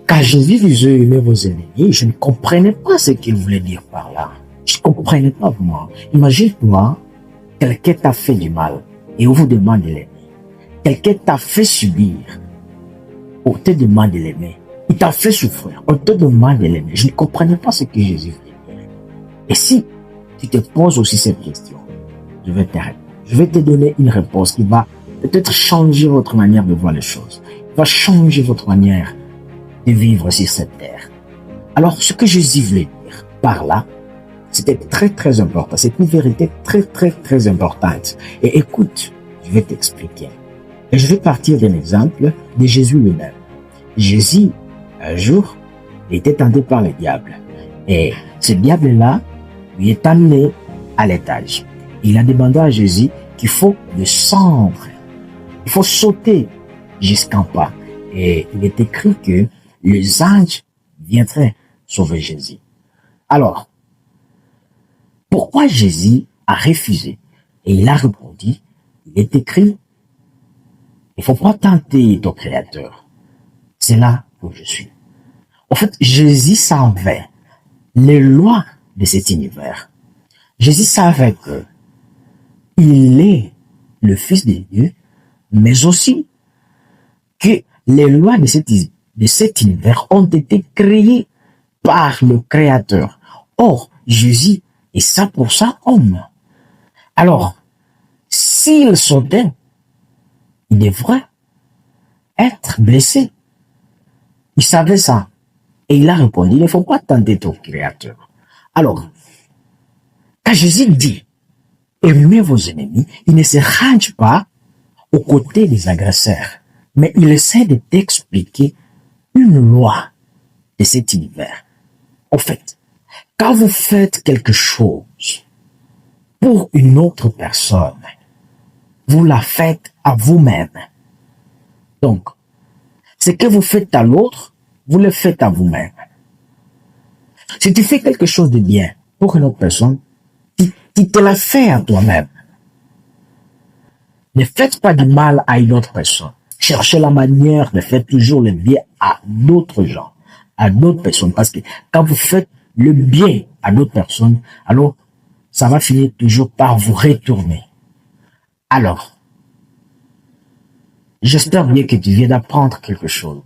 Quand Jésus disait aimez vos ennemis, je ne comprenais pas ce qu'il voulait dire par là. Je ne comprenais pas vraiment. Imagine-toi, quelqu'un t'a fait du mal et on vous demande de l'aimer. Quelqu'un t'a fait subir, on te demande de l'aimer. Il t'a fait souffrir, on te demande de l'aimer. Je ne comprenais pas ce que Jésus voulait dire. Et si tu te poses aussi cette question, je vais te répondre. Je vais te donner une réponse qui va peut-être changer votre manière de voir les choses. Il va changer votre manière de vivre sur cette terre. Alors, ce que Jésus voulait dire par là, c'était très très important. C'est une vérité très très très importante. Et écoute, je vais t'expliquer. Et je vais partir d'un exemple de Jésus lui-même. Jésus, un jour, il était tenté par le diable. Et ce diable-là lui est amené à l'étage. Il a demandé à Jésus qu'il faut descendre. Il faut sauter jusqu'en bas. Et il est écrit que les anges viendraient sauver Jésus. Alors, pourquoi Jésus a refusé? Et il a répondu, il est écrit, il ne faut pas tenter ton Créateur. C'est là où je suis. En fait, Jésus savait les lois de cet univers. Jésus savait que il est le Fils de Dieu, mais aussi que les lois de cet univers ont été créées par le Créateur. Or, Jésus est 100% homme. Alors, s'il sautait, il devrait être blessé. Il savait ça. Et il a répondu, il ne faut pas tenter ton Créateur. Alors, quand Jésus dit, aimez vos ennemis, il ne se range pas aux côtés des agresseurs, mais il essaie de t'expliquer une loi de cet univers. En fait, quand vous faites quelque chose pour une autre personne, vous la faites à vous-même. Donc, ce que vous faites à l'autre, vous le faites à vous-même. Si tu fais quelque chose de bien pour une autre personne, tu te la fais à toi-même. Ne faites pas du mal à une autre personne. Cherchez la manière de faire toujours le bien à d'autres gens, à d'autres personnes. Parce que quand vous faites le bien à d'autres personnes, alors ça va finir toujours par vous retourner. Alors, j'espère bien que tu viens d'apprendre quelque chose.